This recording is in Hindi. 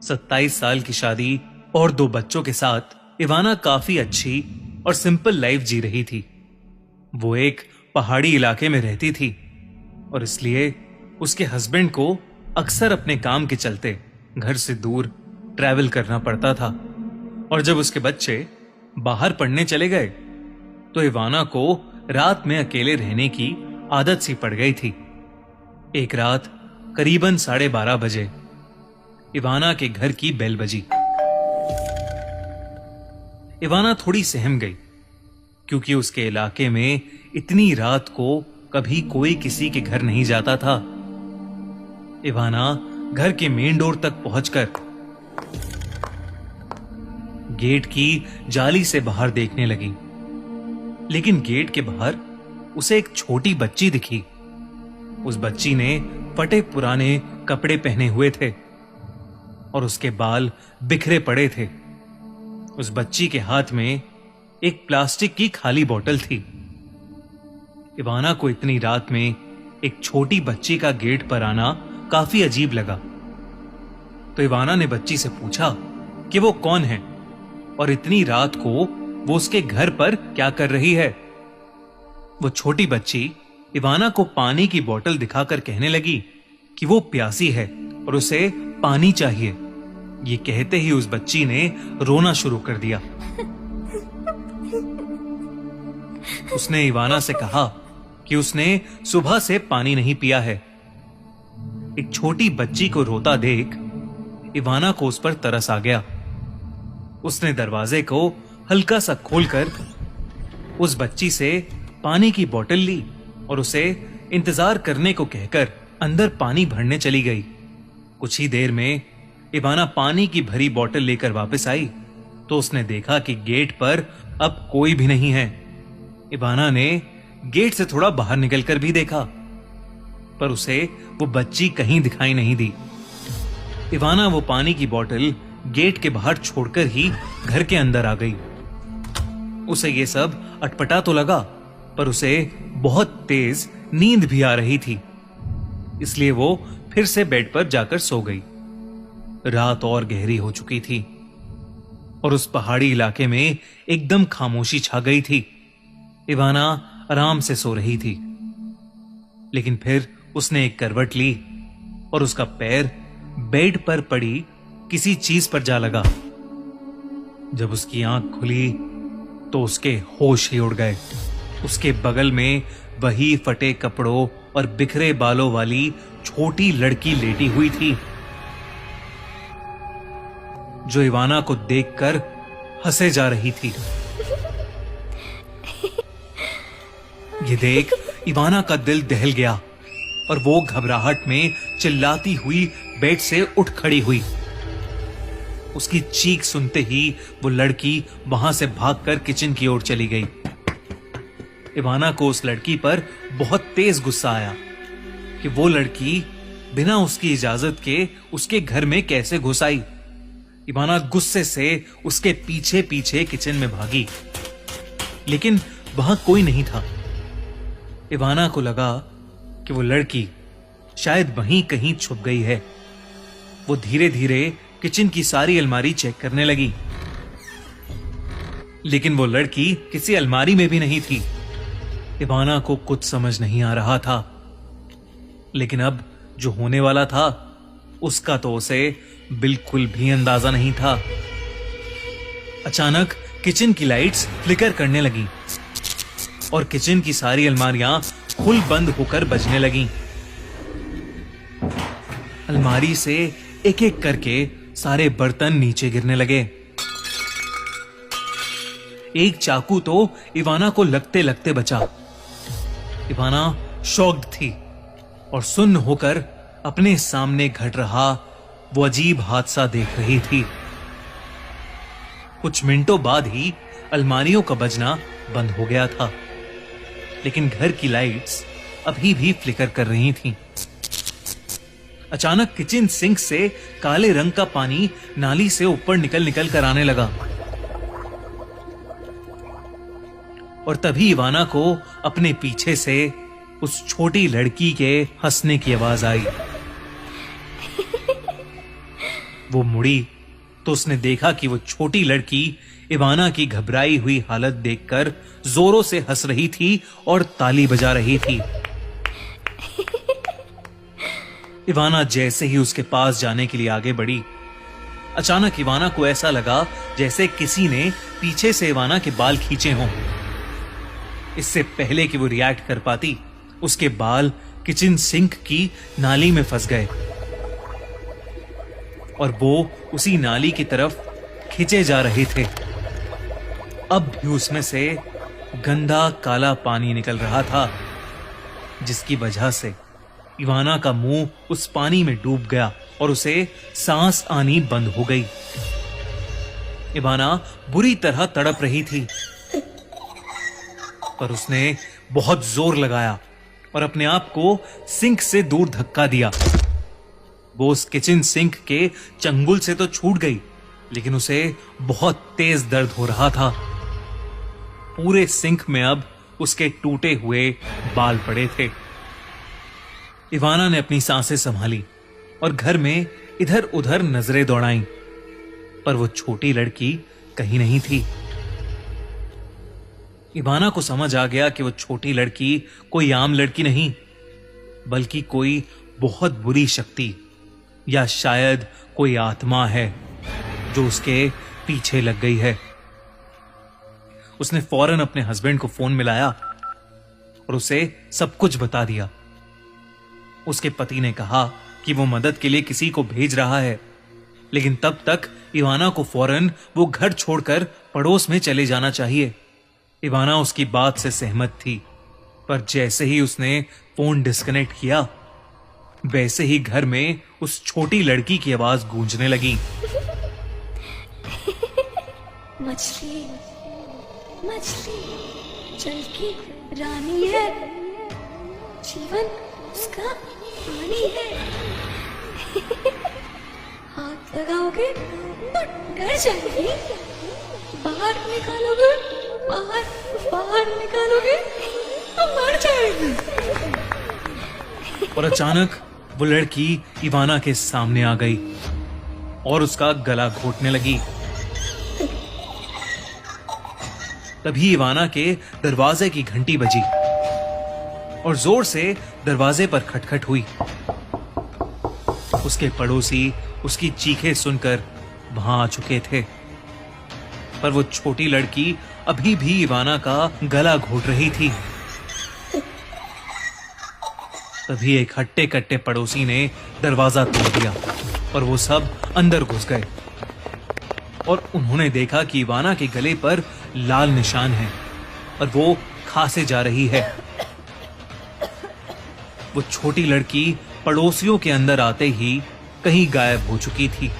27 साल की शादी और 2 बच्चों के साथ इवाना काफी अच्छी और सिंपल लाइफ जी रही थी। वो एक पहाड़ी इलाके में रहती थी और इसलिए उसके हस्बैंड को अक्सर अपने काम के चलते घर से दूर ट्रैवल करना पड़ता था। और जब उसके बच्चे बाहर पढ़ने चले गए तो इवाना को रात में अकेले रहने की आदत सी पड़ गई थी। एक रात करीबन 12:30 बजे इवाना के घर की बेल बजी। इवाना थोड़ी सहम गई क्योंकि उसके इलाके में इतनी रात को कभी कोई किसी के घर नहीं जाता था। इवाना घर के मेन डोर तक पहुंचकर गेट की जाली से बाहर देखने लगी, लेकिन गेट के बाहर उसे एक छोटी बच्ची दिखी। उस बच्ची ने फटे पुराने कपड़े पहने हुए थे और उसके बाल बिखरे पड़े थे। उस बच्ची के हाथ में एक प्लास्टिक की खाली बोतल थी। इवाना को इतनी रात में एक छोटी बच्ची का गेट पर आना काफी अजीब लगा, तो इवाना ने बच्ची से पूछा कि वो कौन है और इतनी रात को वो उसके घर पर क्या कर रही है। वो छोटी बच्ची इवाना को पानी की बोतल दिखाकर कहने लगी कि वो प्यासी है और उसे पानी चाहिए। ये कहते ही उस बच्ची ने रोना शुरू कर दिया। उसने इवाना से कहा कि उसने सुबह से पानी नहीं पिया है। एक छोटी बच्ची को रोता देख इवाना को उस पर तरस आ गया। उसने दरवाजे को हल्का सा खोलकर उस बच्ची से पानी की बोतल ली और उसे इंतजार करने को कहकर अंदर पानी भरने चली गई। कुछ ही देर में इवाना पानी की भरी बोतल लेकर वापस आई तो उसने देखा कि गेट पर अब कोई भी नहीं है। इवाना ने गेट से थोड़ा बाहर निकलकर भी देखा, पर उसे वो बच्ची कहीं दिखाई नहीं दी। इवाना वो पानी की बोतल गेट के बाहर छोड़कर ही घर के अंदर आ गई। उसे ये सब अटपटा तो लगा, पर उसे बहुत तेज नींद भी आ रही थी, इसलिए वो फिर से बेड पर जाकर सो गई। रात और गहरी हो चुकी थी और उस पहाड़ी इलाके में एकदम खामोशी छा गई थी। इवाना आराम से सो रही थी, लेकिन फिर उसने एक करवट ली और उसका पैर बेड पर पड़ी किसी चीज पर जा लगा। जब उसकी आंख खुली तो उसके होश ही उड़ गए। उसके बगल में वही फटे कपड़ों और बिखरे बालों वाली छोटी लड़की लेटी हुई थी, जो इवाना को देखकर हंसे जा रही थी। ये देख इवाना का दिल दहल गया और वो घबराहट में चिल्लाती हुई बेड से उठ खड़ी हुई। उसकी चीख सुनते ही वो लड़की वहां से भागकर किचन की ओर चली गई। इवाना को उस लड़की पर बहुत तेज गुस्सा आया कि वो लड़की बिना उसकी इजाजत के उसके घर में कैसे घुस आई। इवाना गुस्से से उसके पीछे पीछे किचन में भागी, लेकिन वहां कोई नहीं था। इवाना को लगा कि वो लड़की शायद वहीं कहीं छुप गई है। वो धीरे धीरे किचन की सारी अलमारी चेक करने लगी, लेकिन वो लड़की किसी अलमारी में भी नहीं थी। इवाना को कुछ समझ नहीं आ रहा था, लेकिन अब जो होने वाला था उसका तो उसे बिल्कुल भी अंदाजा नहीं था। अचानक किचन की लाइट्स फ्लिकर करने लगी और किचन की सारी अलमारियां खुल बंद होकर बजने लगीं। अलमारी से एक एक करके सारे बर्तन नीचे गिरने लगे। एक चाकू तो इवाना को लगते लगते बचा। इवाना शॉक्ड थी और सुन्न होकर अपने सामने घट रहा वो अजीब हादसा देख रही थी। कुछ मिनटों बाद ही अलमारियों का बजना बंद हो गया था, लेकिन घर की लाइट्स अभी भी फ्लिकर कर रही थीं। अचानक किचन सिंक से काले रंग का पानी नाली से ऊपर निकल कर आने लगा और तभी इवाना को अपने पीछे से उस छोटी लड़की के हंसने की आवाज आई। वो मुड़ी तो उसने देखा कि वो छोटी लड़की इवाना की घबराई हुई हालत देखकर जोरों से हंस रही थी और ताली बजा रही थी। इवाना जैसे ही उसके पास जाने के लिए आगे बढ़ी, अचानक इवाना को ऐसा लगा जैसे किसी ने पीछे से इवाना के बाल खींचे हों। इससे पहले कि वो रिएक्ट कर पाती, उसके बाल किचन सिंक की नाली में फंस गए और वो उसी नाली की तरफ खींचे जा रहे थे। अब भी उसमें से गंदा काला पानी निकल रहा था, जिसकी वजह से इवाना का मुंह उस पानी में डूब गया और उसे सांस आनी बंद हो गई। इवाना बुरी तरह तड़प रही थी, पर उसने बहुत जोर लगाया और अपने आप को सिंक से दूर धक्का दिया। वो उस किचन सिंक के चंगुल से तो छूट गई, लेकिन उसे बहुत तेज दर्द हो रहा था। पूरे सिंक में अब उसके टूटे हुए बाल पड़े थे। इवाना ने अपनी सांसें संभाली और घर में इधर उधर नजरें दौड़ाईं, पर वो छोटी लड़की कहीं नहीं थी। इवाना को समझ आ गया कि वो छोटी लड़की कोई आम लड़की नहीं, बल्कि कोई बहुत बुरी शक्ति या शायद कोई आत्मा है जो उसके पीछे लग गई है। उसने फौरन अपने हस्बैंड को फोन मिलाया और उसे सब कुछ बता दिया। उसके पति ने कहा कि वो मदद के लिए किसी को भेज रहा है, लेकिन तब तक इवाना को फौरन वो घर छोड़कर पड़ोस में चले जाना चाहिए। इवाना उसकी बात से सहमत थी, पर जैसे ही उसने फोन डिस्कनेक्ट किया, वैसे ही घर में उस छोटी लड़की की आवाज गूंजने लगी। मछली मछली जल की रानी है, जीवन उसका पानी है। हाथ लगाओगे तो डर जाएगी, बाहर निकालोगे बाहर निकालोगे तो मर जाएगी। और अचानक वो लड़की इवाना के सामने आ गई और उसका गला घोटने लगी। तभी इवाना के दरवाजे की घंटी बजी और जोर से दरवाजे पर खटखट हुई। उसके पड़ोसी उसकी चीखें सुनकर वहां आ चुके थे, पर वो छोटी लड़की अभी भी इवाना का गला घोट रही थी। तभी एक हट्टे कट्टे पड़ोसी ने दरवाजा तोड़ दिया और वो सब अंदर घुस गए और उन्होंने देखा कि इवाना के गले पर लाल निशान है और वो खांसे जा रही है। वो छोटी लड़की पड़ोसियों के अंदर आते ही कहीं गायब हो चुकी थी।